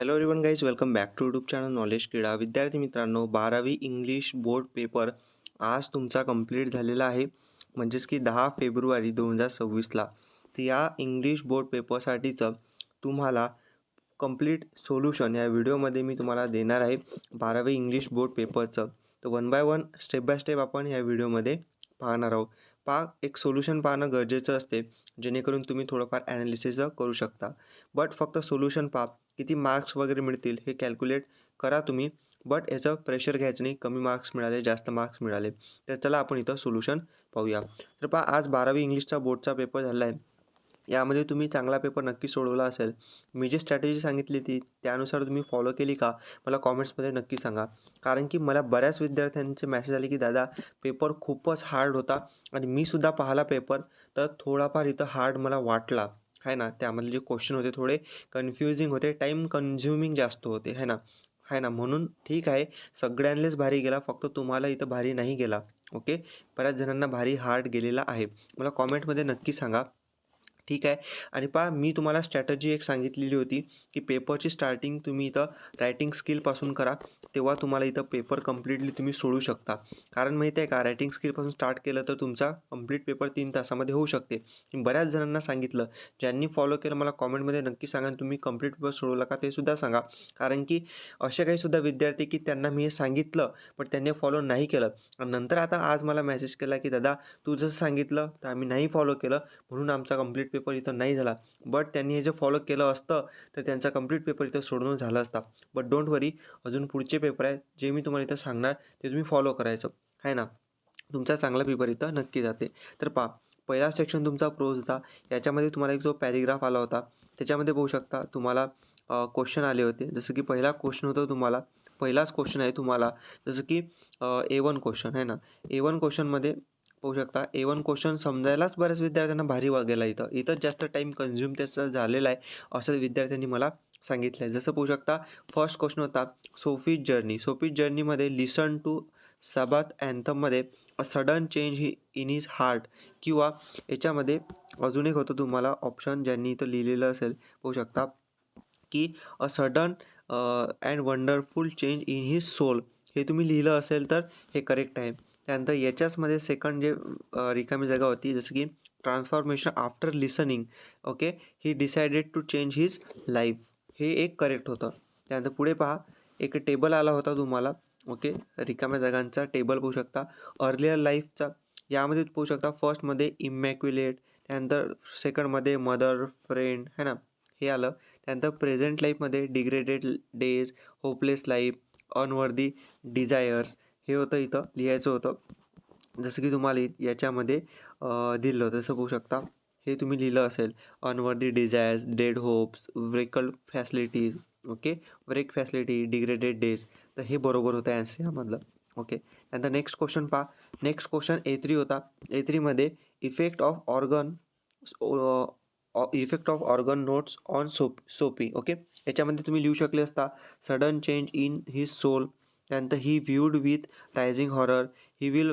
Hello everyone guys welcome back to YouTube channel knowledge Krida. विद्यार्थी मित्रांनो, 12वी इंग्लिश बोर्ड पेपर आज तुमचा कंप्लीट झालेला आहे. म्हणजेच की 10 फेब्रुवारी 2026ला. तर या इंग्लिश बोर्ड पेपरसाठीचं तुम्हाला कंप्लीट सोल्युशन या व्हिडिओमध्ये मी तुम्हाला देणार आहे 12वी इंग्लिश बोर्ड पेपरचं. तर one by one step by step आपण या व्हिडिओमध्ये पाहणार आहोत. एक सोल्युशन पाहणं गरजेचं असते, जेणेकरून तुम्ही थोडंफार ॲनालिसिस करू शकता. बट फक्त सोल्युशन पहा, किती मार्क्स वगैरे मिळतील हे कॅल्क्युलेट करा तुम्ही. बट याचं प्रेशर घ्यायचं नाही, कमी मार्क्स मिळाले जास्त मार्क्स मिळाले. तर चला आपण इथं सोल्युशन पाहूया. तर पहा, आज 12वी इंग्लिशचा बोर्डचा पेपर झाला आहे. यामध्ये तुम्ही चांगला पेपर नक्की सोडवला असेल. मी जी स्ट्रॅटेजी सांगितली ती त्यानुसार तुम्ही फॉलो केली का, मला कॉमेंट्समध्ये नक्की सांगा. कारण की मला बऱ्याच विद्यार्थ्यांचे मेसेज आले की दादा पेपर खूपच हार्ड होता आणि मी सुद्धा पाहिला पेपर, तर थोडाफार इथं हार्ड मला वाटला आहे ना. त्यामधले जे क्वेश्चन होते थोडे कन्फ्युजिंग होते, टाईम कन्झ्युमिंग जास्त होते आहे ना. म्हणून ठीक आहे, सगळ्यांनाच भारी गेला, फक्त तुम्हाला इथं भारी नाही गेला. ओके, बऱ्याच जणांना भारी हार्ड गेलेला आहे. मला कॉमेंटमध्ये नक्की सांगा. ठीक आहे. आणि पहा, मी तुम्हाला स्ट्रॅटजी एक सांगितलेली होती की पेपरची स्टार्टिंग तुम्ही इथं रायटिंग स्किलपासून करा, तेव्हा तुम्हाला इथं पेपर कम्प्लिटली तुम्ही सोडवू शकता. कारण माहिती आहे का, रायटिंग स्किलपासून स्टार्ट केलं तर तुमचा कंप्लीट पेपर 3 तासामध्ये होऊ शकते. मी बऱ्याच जणांना सांगितलं, ज्यांनी फॉलो केलं मला कॉमेंटमध्ये नक्की सांगा तुम्ही कंप्लीट पेपर सोडवला का ते सुद्धा सांगा. कारण की असे काही सुद्धा विद्यार्थी की त्यांना मी हे सांगितलं पण त्यांनी फॉलो नाही केलं आणि नंतर आता आज मला मेसेज केला की दादा तू जसं सांगितलं तर आम्ही नाही फॉलो केलं, म्हणून आमचा कंप्लीट पेपर इथं नाही झाला. बट त्यांनी हे जे फॉलो केलं असतं तर त्यांचा कंप्लीट पेपर इथं सोडवून झाला असता. बट डोंट वरी, अजून पुढचे पेपर आहेत जे मी तुम्हाला इथं सांगणार ते तुम्ही फॉलो करायचं आहे ना. तुमचा चांगला पेपर इथं नक्की जाते. तर पहा, पहिला सेक्शन तुमचा प्रोज होता. याच्यामध्ये तुम्हाला एक जो पॅरेग्राफ आला होता त्याच्यामध्ये पाहू शकता तुम्हाला क्वेश्चन आले होते. जसं की पहिला क्वेश्चन होता तुम्हाला, पहिलाच क्वेश्चन आहे तुम्हाला, जसं की A1 क्वेश्चन आहे ना. A1 क्वेश्चनमध्ये पाहू शकता, A1 क्वेश्चन समजायलाच बऱ्याच विद्यार्थ्यांना भारी गेला. इथंच जास्त टाईम कन्झ्युम त्याचा झालेला आहे असं विद्यार्थ्यांनी मला सांगितलं आहे. जसं पाहू शकता, फर्स्ट क्वेश्चन होता सोफीज जर्नी. सोफीज जर्नीमध्ये लिसन टू सबाथ अँथममध्ये a sudden change in his heart, किंवा याच्यामध्ये अजून एक होतं तुम्हाला ऑप्शन ज्यांनी इथं लिहिलेलं असेल पाहू शकता की a sudden and wonderful change in his soul. हे तुम्ही लिहिलं असेल तर हे करेक्ट आहे. त्यानंतर याच्याचमध्ये सेकंड जे रिकामी जागा होती, जसं की transformation after listening, okay, he decided to change his life, हे एक करेक्ट होतं. त्यानंतर पुढे पहा, एक टेबल आला होता तुम्हाला, ओके, रिकाम्या जागांचा टेबल पाहू शकता अर्लियर लाईफचा. यामध्ये पाहू शकता फर्स्टमध्ये इमॅक्युलेट, त्यानंतर सेकंडमध्ये मदर फ्रेंड है ना, हे आलं. त्यानंतर प्रेझेंट लाईफमध्ये degraded days, hopeless life, unworthy desires, हे होतं इथं लिहायचं होतं. जसं की तुम्हाला याच्यामध्ये दिलं होतं, तसं पाहू शकता हे तुम्ही लिहिलं असेल. Unworthy desires, dead hopes, wrecked facilities, okay, break facility, degraded days. तर हे बरोबर होतं ॲन्सर यामधलं. ओके, त्यानंतर नेक्स्ट क्वेश्चन पहा. नेक्स्ट क्वेश्चन A3 होता. A3मध्ये effect of organ notes on Sophie. Okay, याच्यामध्ये तुम्ही लिहू शकले असता sudden change in his soul. त्यानंतर he viewed with rising horror, he will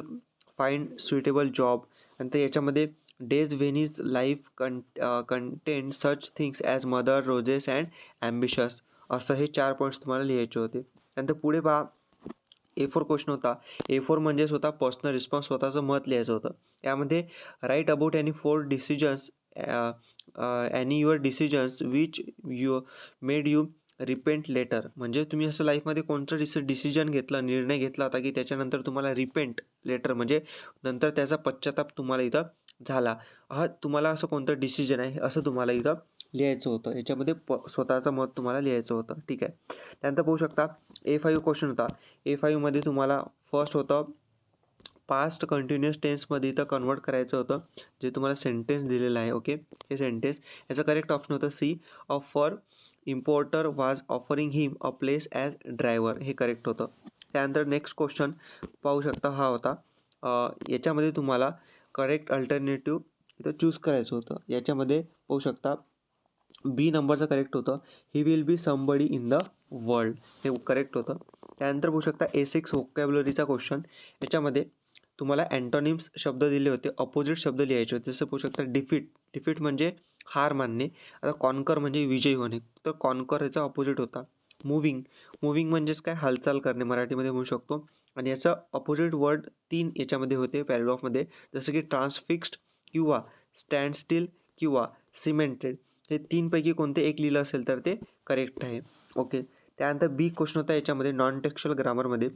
find suitable job. नंतर याच्यामध्ये days when is life content such things as mother, roses and ambitious. असं हे 4 पॉईंट्स तुम्हाला लिहायचे होते. त्यानंतर पुढे पहा, A4 क्वेश्चन होता. A4 म्हणजेच होता पर्सनल रिस्पॉन्स, स्वतःचं मत लिहायचं होतं. यामध्ये write about any 4 decisions any your decisions which you made you repent later. म्हणजे तुम्ही असं लाईफमध्ये कोणतं डिसिजन घेतलं, निर्णय घेतला होता की त्याच्यानंतर तुम्हाला रिपेंट लेटर म्हणजे नंतर त्याचा पश्चाताप तुम्हाला इथं झाला. हा तुम्हाला असं कोणतं डिसिजन आहे असं तुम्हाला इथं लिहायचं होतं. याच्यामध्ये स्वतःचं मत तुम्हाला लिहायचं होतं. ठीक आहे. त्यानंतर पाहू शकता A5 क्वेश्चन होता. A5मध्ये तुम्हाला फर्स्ट होतं पास्ट कंटिन्युअस टेन्समध्ये इथं कन्वर्ट करायचं होतं, जे तुम्हाला सेंटेन्स दिलेलं आहे. ओके, हे सेंटेन्स, याचं करेक्ट ऑप्शन होतं सी. अ फॉर इम्पोर्टर वाज offering him a place as driver, हे करेक्ट होतं. त्यानंतर नेक्स्ट क्वेश्चन पाहू शकता हा होता. याच्यामध्ये तुम्हाला करेक्ट अल्टरनेटिव्ह इथं चूज करायचं होतं. याच्यामध्ये पाहू शकता बी नंबरचं करेक्ट होतं. He will be somebody in the world, हे करेक्ट होतं. त्यानंतर पाहू शकता A6 व्होकॅब्युलरीचा क्वेश्चन. याच्यामध्ये तुम्हाला अँटोनिम्स शब्द दिले होते, अपोजिट शब्द लिहायचे होते. जसं पाहू शकता डिफीट. डिफीट म्हणजे हार मानणे. आता कॉन्कर म्हणजे विजयी होणे, तर कॉन्कर याचा ऑपोजिट होता मूव्हिंग. मूव्हिंग म्हणजेच काय, हालचाल करणे मराठीमध्ये म्हणू शकतो. आणि याचा ऑपोजिट वर्ड 3 याच्यामध्ये होते पॅराग्राफमध्ये, जसं की ट्रान्सफिक्स्ड किंवा स्टँड स्टिल किंवा सिमेंटेड. हे 3 पैकी कोणते एक लिहिलं असेल तर ते करेक्ट आहे. ओके. त्यानंतर बी क्वेश्चन होता याच्यामध्ये नॉन टेक्स्च्युअल ग्रामरमध्ये.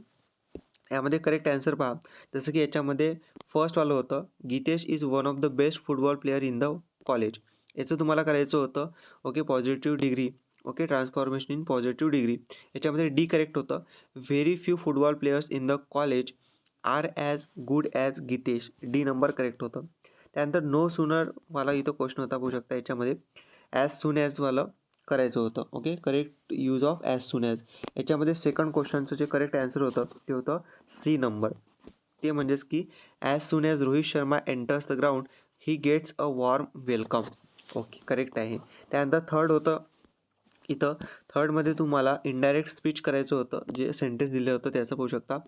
यामध्ये करेक्ट आन्सर पहा. जसं की याच्यामध्ये फर्स्टवालं होतं, Gitesh is one of the best football player in the college. याचं तुम्हाला करायचं होतं okay positive degree. Okay, transformation in positive degree. याच्यामध्ये डी करेक्ट होतं. Very few football players in the college are as good as Gitesh. D number correct होतं. त्यानंतर no sooner वाला इथं क्वेश्चन होता, बघू शकता याच्यामध्ये ॲज सून ॲजवालं करायचं होतं. Okay, correct use of as soon as. याच्यामध्ये सेकंड क्वेश्चनचं जे करेक्ट आन्सर होतं ते होतं सी नंबर. ते म्हणजेच की as soon as Rohit Sharma enters the ground he gets a warm welcome. Okay, correct आहे. त्यानंतर थर्ड होतं इथं, थर्डमध्ये तुम्हाला इनडायरेक्ट स्पीच करायचं होतं. जे सेंटेन्स दिलं होतं त्याचं पाहू शकता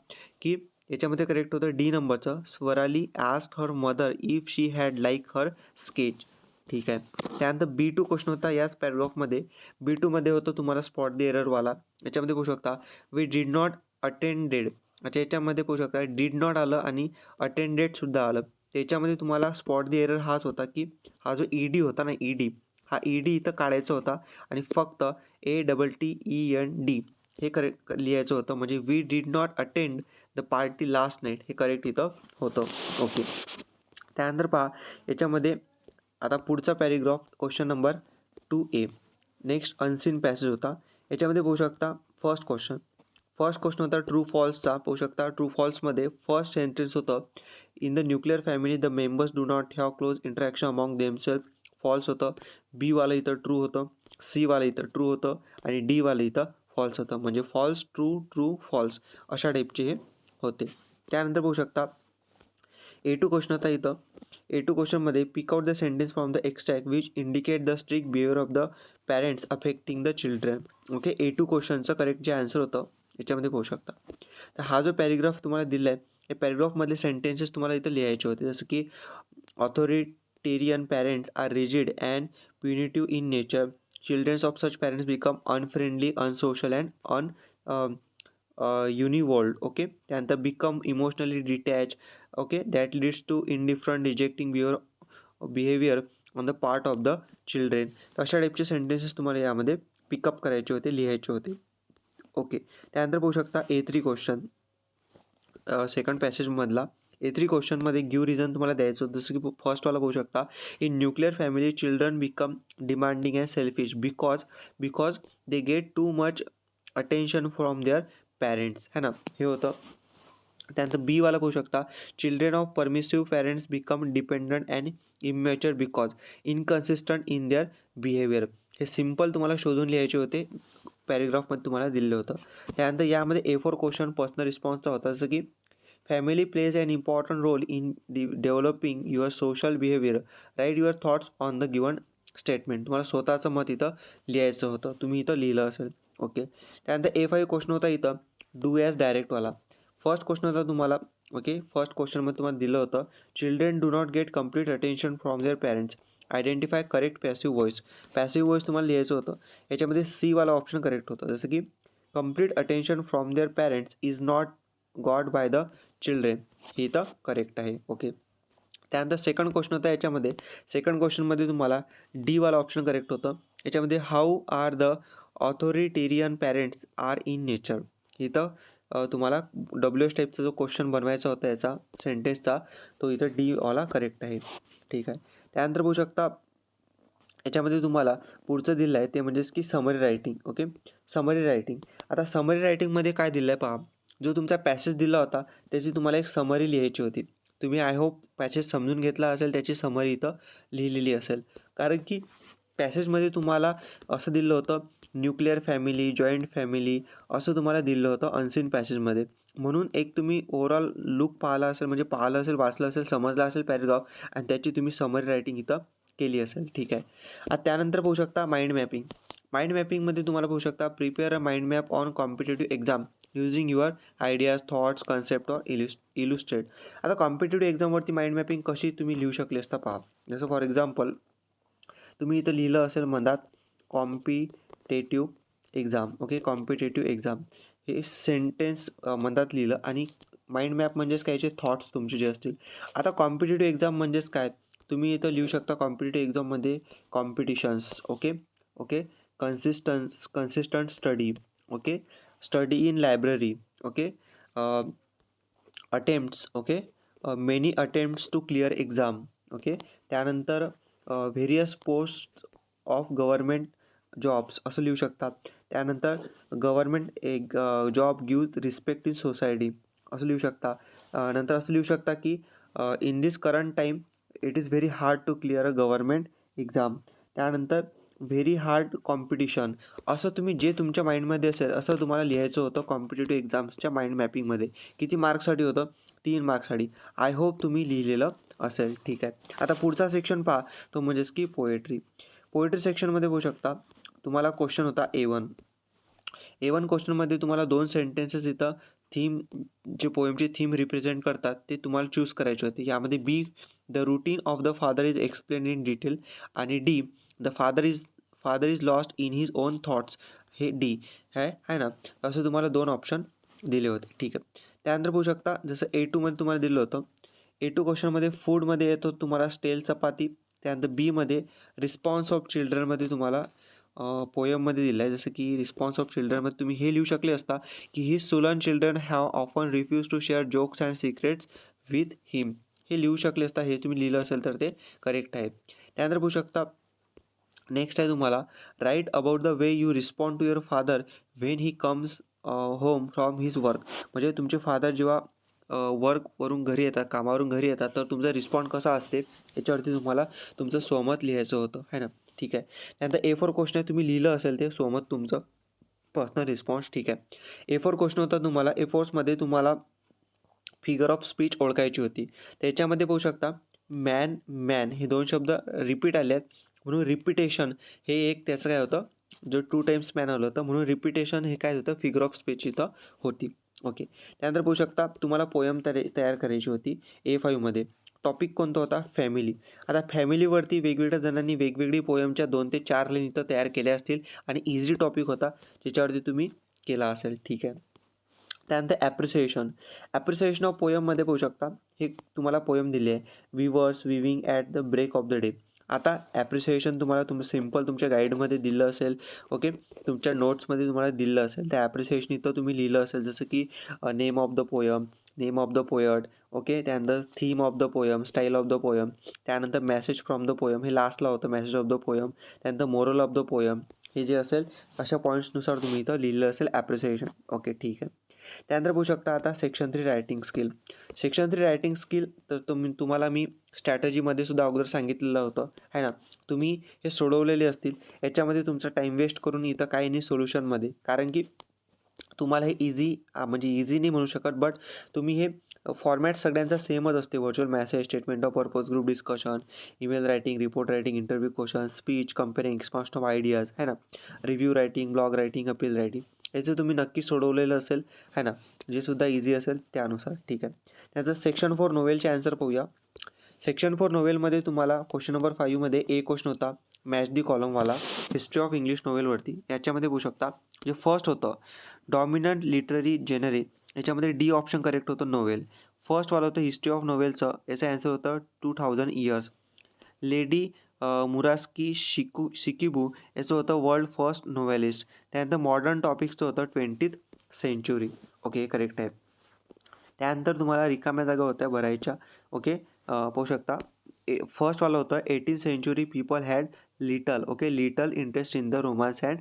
की याच्यामध्ये करेक्ट होतं डी नंबरचं, Swarali asked her mother if she had like her sketch. ठीक आहे. त्यानंतर B2 क्वेश्चन होता याच पॅराग्राफमध्ये. B2मध्ये होतं तुम्हाला स्पॉट द एररवाला. याच्यामध्ये पाहू शकता वी डिड नॉट अटेंडेड. अच्छा, याच्यामध्ये पाहू शकता डिड नॉट आलं आणि अटेंडेडसुद्धा आलं. त्याच्यामध्ये तुम्हाला स्पॉट द एरर हाच होता की हा जो ED होता ना, ED, हा ED इथं काढायचा होता आणि फक्त ATTEND हे करेक्ट लिहायचं होतं. म्हणजे we did not attend the party last night, हे करेक्ट इथं होतं. ओके. त्यानंतर पहा याच्यामध्ये आता पुढचा paragraph question number 2A. Next unseen passage होता. याच्यामध्ये पाहू शकता फर्स्ट क्वेश्चन होता ट्रू फॉल्सचा. पाहू शकता ट्रू फॉल्समध्ये फर्स्ट सेंटेन्स होतं in the nuclear family the members do not have close interaction among themselves. False होतं. बी वाला इथं ट्रू होतं, सी वाला इथं ट्रू होतं आणि डी वाला इथं फॉल्स होतं. म्हणजे फॉल्स ट्रू ट्रू फॉल्स अशा टाईपचे हे होते. त्यानंतर पाहू शकता A2 क्वेश्चन होता इथं. A2 क्वेश्चनमध्ये pick out the sentence from the extract which indicate the strict behaviour of the parents affecting the children. Okay, A2 क्वेश्चनचं करेक्ट जे आन्सर होतं याच्यामध्ये पाहू शकता. तर हा जो पॅरेग्राफ तुम्हाला दिला आहे, या पॅरेग्राफमधले सेंटेन्सेस तुम्हाला इथं लिहायचे होते. जसं की authoritarian parents are rigid and punitive in nature. Childrens of such parents become unfriendly, unsocial and uninvolved. Okay. त्यानंतर become emotionally detach. Okay, that leads to indifferent rejecting behaviour on the part of the children. तर अशा टाईपचे sentences तुम्हाला यामध्ये pickup करायचे होते, लिहायचे होते. ओके. त्यानंतर पाहू शकता A3 क्वेश्चन, सेकंड पॅसेजमधला A3 क्वेश्चनमध्ये गिव्ह रिझन तुम्हाला द्यायचं होतं. जसं की फर्स्टवाला पाहू शकता in nuclear family children become demanding and selfish because they get too much attention from their parents, है ना, हे होतं. त्यानंतर बी वाला पाहू शकता children of permissive parents become dependent and immature because inconsistent in their behaviour. हे simple तुम्हाला शोधून लिहायचे होते, पॅरेग्राफमध्ये तुम्हाला दिलेलं होतं. त्यानंतर यामध्ये A4 क्वेश्चन पर्सनल रिस्पॉन्सचा होता. जसं की family plays an important role in developing your social behaviour. Write your thoughts on the given statement. तुम्हाला स्वतःचं मत इथं लिहायचं होतं, तुम्ही इथं लिहिलं असेल. ओके. त्यानंतर A5 क्वेश्चन होता इथं डू ॲज डायरेक्टवाला. फर्स्ट क्वेश्चन होता तुम्हाला, ओके, फर्स्ट क्वेश्चनमध्ये तुम्हाला दिलं होतं children do not gate complete attention from their parents. Identify correct passive voice. Passive voice तुम्हाला लिहायचं होतं. याच्यामध्ये सी वाला ऑप्शन करेक्ट होतं. जसं की complete attention from their parents is not got by the children, हे इथं करेक्ट आहे. ओके. त्यानंतर सेकंड क्वेश्चन होता याच्यामध्ये. सेकंड क्वेश्चनमध्ये तुम्हाला डी वाला ऑप्शन करेक्ट होतं. याच्यामध्ये how are the authoritarian parents are in nature. इथं तुम्हाला WH टाईपचा जो क्वेश्चन बनवायचा होता याचा सेंटेन्सचा, तो इथं डी वाला करेक्ट आहे. ठीक आहे. त्यानंतर बघू शकता याच्यामध्ये तुम्हाला पुढचं दिलं आहे ते म्हणजेच की summary writing. Okay, summary writing. आता समरी रायटिंगमध्ये काय दिलं आहे पहा. जो तुमचा पॅसेज दिला होता त्याची तुम्हाला एक समरी लिहायची होती. तुम्ही आय होप पॅसेज समजून घेतला असेल, त्याची समरी इथं लिहिलेली असेल. कारण की पॅसेजमध्ये तुम्हाला असं दिलं होतं न्यूक्लिअर फॅमिली, जॉईंट फॅमिली असं तुम्हाला दिलं होतं अनसीन पॅसेजमध्ये. म्हणून एक तुम्ही ओव्हरऑल लुक पाहिला असेल, म्हणजे पाहिलं असेल, वाचलं असेल, समजला असेल पॅरेग्राफ, आणि त्याची तुम्ही समरी रायटिंग इथं केली असेल. ठीक आहे. आता त्यानंतर पाहू शकता माइंड मॅपिंग. माइंड मॅपिंगमध्ये तुम्हाला पाहू शकता prepare a mind map on competitive exam using your ideas, thoughts, concept or illustrate. आता कॉम्पिटेटिव्ह एक्झामवरती माइंड मॅपिंग कशी तुम्ही लिहू शकले असता पहा. जसं फॉर एक्झाम्पल तुम्ही इथं लिहिलं असेल मधात competitive exam. Okay, competitive exam हे सेंटेन्स मधात लिहिलं आणि माइंड मॅप म्हणजेच काय, याचे थॉट्स तुमचे जे असतील. आता कॉम्पिटेटिव्ह एक्झाम म्हणजेच काय, तुम्ही इथं लिहू शकता कॉम्पिटेटिव्ह एक्झाममध्ये competitions. Okay okay, consistent study. Okay, study in library. Okay, attempts. Okay, many attempts to clear exam. Okay, त्यानंतर various post of government jobs असं लिहू शकतात. त्यानंतर गव्हर्मेंट एक job gives respect in society असं लिहू शकता. नंतर असं लिहू शकता की in this current time it is very hard to clear a government exam. त्यानंतर व्हेरी हार्ड कॉम्पिटिशन. असं तुम्ही जे तुमच्या माइंडमध्ये असेल असं तुम्हाला लिहायचं होतं कॉम्पिटेटिव्ह एक्झाम्सच्या माइंड मॅपिंगमध्ये. किती मार्क्ससाठी होतं, 3 मार्क्ससाठी. आय होप तुम्ही लिहिलेलं असेल. ठीक आहे, आता पुढचा सेक्शन पहा, तो म्हणजेच की पोएट्री. पोएट्री सेक्शनमध्ये बघू शकता तुम्हाला क्वेश्चन होता A1 क्वेश्चनमध्ये तुम्हाला 2 सेंटेन्सेस इथं थीम, जे पोएमची थीम रिप्रेझेंट करतात ते तुम्हाला चूज करायचे होते. यामध्ये B, the routine of the father is explain in detail, आणि D, the father is lost in his own thoughts. हे डी आहे ना. असं तुम्हाला 2 ऑप्शन दिले होते. ठीक आहे, त्यानंतर बघू शकता जसं A2मध्ये तुम्हाला दिलं होतं. A2 क्वेश्चनमध्ये फूडमध्ये येतो तुम्हाला स्टेल चपाती. त्यानंतर बीमध्ये रिस्पॉन्स ऑफ चिल्ड्रनमध्ये तुम्हाला पोयममध्ये दिलं आहे. जसं की रिस्पॉन्स ऑफ चिल्ड्रनमध्ये तुम्ही हे लिहू शकले असता की his sullen children have often refuse to share jokes and secrets with him. हे लिहू शकले असता. हे तुम्ही लिहिलं असेल तर ते करेक्ट आहे. त्यानंतर बघू शकता नेक्स्ट आहे तुम्हाला write about the way you respond to your father when he comes home from his work. म्हणजे तुमचे फादर जेव्हा वर्कवरून घरी येतात, कामावरून घरी येतात, तर तुमचा रिस्पॉन्ड कसा असते याच्यावरती तुम्हाला तुमचं स्वमत लिहायचं होतं, है ना. ठीक आहे, त्यानंतर A4 क्वेश्चन आहे, तुम्ही लिहिलं असेल ते स्वमत तुमचं पर्सनल रिस्पॉन्स. ठीक आहे, A4 क्वेश्चन होता तुम्हाला. A4मध्ये तुम्हाला फिगर ऑफ स्पीच ओळखायची होती. त्याच्यामध्ये बघू शकता मॅन हे 2 शब्द रिपीट आले आहेत, म्हणून रिपिटेशन हे एक त्याचं काय होतं, जो 2 टाइम्स मॅन आलं होतं, म्हणून रिपिटेशन हे काय होतं, फिगर ऑफ स्पीच इथं होती. ओके, त्यानंतर बघू शकता तुम्हाला पोयम तयार करायची होती A5मध्ये. टॉपिक कोणता होता, फॅमिली. आता फॅमिलीवरती वेगवेगळ्या जणांनी वेगवेगळी पोयमच्या 2 ते 4 लाईन इथं तयार केल्या असतील आणि इझी टॉपिक होता ज्याच्यावरती तुम्ही केला असेल. ठीक आहे, त्यानंतर ॲप्रिसिएशन ऑफ पोयममध्ये बघू शकता हे तुम्हाला पोयम दिली आहे, weavers weaving at the break of the day. आता ॲप्रिसिएशन तुम्हाला सिम्पल तुमच्या गाईडमध्ये दिलं असेल. ओके, तुमच्या नोट्समध्ये तुम्हाला दिलं असेल. त्या ॲप्रिसिएशन इथं तुम्ही लिहिलं असेल जसं की name of the poem, name of the poet. Okay, त्यानंतर theme of the poem, style of the poem, त्यानंतर मेसेज फ्रॉम द पोयम, हे लास्टला होतं मेसेज ऑफ द पोयम. त्यानंतर मोरल ऑफ द पोयम, हे जे असेल अशा पॉईंट्सनुसार तुम्ही इथं लिहिलं असेल ॲप्रिसिएशन. ओके, ठीक आहे. त्यानंतर बघू शकता आता section 3 writing skill. Section 3 writing skill तर तुम्हाला मी स्ट्रॅटजीमध्ये सुद्धा अगोदर सांगितलेलं होतं, आहे ना. तुम्ही हे सोडवलेले असतील. याच्यामध्ये तुमचा टाईम वेस्ट करून इथं काही नाही सोल्युशनमध्ये, कारण की तुम्हाला हे म्हणजे इझी नाही म्हणू शकत, बट तुम्ही हे फॉर्मॅट सगळ्यांचा सेमच असते. Virtual message, statement of purpose, group discussion, email writing, report writing, interview question, speech, compering, expansion of ideas, है ना. Review writing, blog writing, appeal writing, याचं तुम्ही नक्की सोडवलेलं असेल, है ना. जे सुद्धा इझी असेल त्यानुसार. ठीक आहे, त्याचं सेक्शन 4 नोवेलचे आन्सर पाहूया. सेक्शन 4 नोवेलमध्ये तुम्हाला क्वेश्चन नंबर 5मध्ये ए क्वेश्चन होता मॅच दी कॉलमवाला, हिस्ट्री ऑफ इंग्लिश नोवेलवरती. याच्यामध्ये बघू शकता जे फर्स्ट होतं डॉमिनंट लिटररी जेनरे, याच्यामध्ये डी ऑप्शन करेक्ट होतं, नोवेल. फर्स्टवालं होतं हिस्ट्री ऑफ नोवेलचं, याचं ॲन्सर होतं 2000 इयर्स. लेडी मुरास्की शिकिबू याचं होतं वर्ल्ड फर्स्ट नोवेलिस्ट. त्यानंतर मॉडर्न टॉपिक्सचं होतं 20th सेंचुरी. ओके, करेक्ट आहे. त्यानंतर तुम्हाला रिकाम्या जागा होत्या भरायच्या. ओके, पाहू शकता फर्स्टवालं होतं 18th century people had little interest in the romance and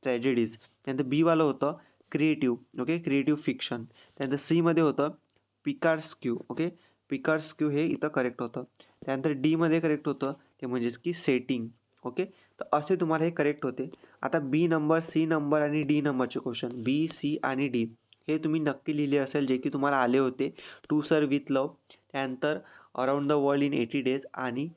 tragedies. त्यानंतर बीवालं होतं क्रिएटिव्ह. Okay, creative fiction. त्यानंतर सीमध्ये होतं पिकार्स्क्यू. ओके, पिकार्स्क्यू हे इथं करेक्ट होतं. त्यानंतर डीमध्ये करेक्ट होतं ते म्हणजेच की सेटिंग. ओके, तर असे तुम्हाला हे करेक्ट होते. आता बी नंबर, सी नंबर आणि डी नंबरचे क्वेश्चन, बी, सी आणि डी हे तुम्ही नक्की लिहिले असेल, जे की तुम्हाला आले होते. टू सर विथ लव, त्यानंतर around the world in 80 days आणि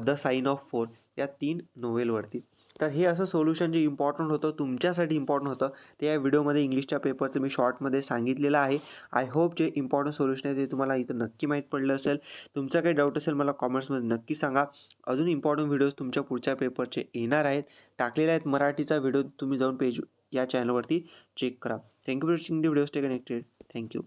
द साइन ऑफ 4 या 3 नोवेलवरती. तर हे असं सोल्युशन जे इम्पॉर्टंट होतं, तुमच्यासाठी इम्पॉर्टंट होतं, ते या व्हिडिओमध्ये इंग्लिशच्या पेपरचं मी शॉर्टमध्ये सांगितलेलं आहे. आय होप जे इम्पॉर्टंट सोल्युशन आहे ते तुम्हाला इथं नक्की माहीत पडलं असेल. तुमचा काही डाऊट असेल मला कमेंट्समध्ये नक्की सांगा. अजून इम्पॉर्टंट व्हिडिओज तुमच्या पुढच्या पेपरचे येणार आहेत. टाकलेले आहेत मराठीचा व्हिडिओ तुम्ही जाऊन पेज या चॅनलवरती चेक करा. Thank you for watching the video. Stay connected. Thank you.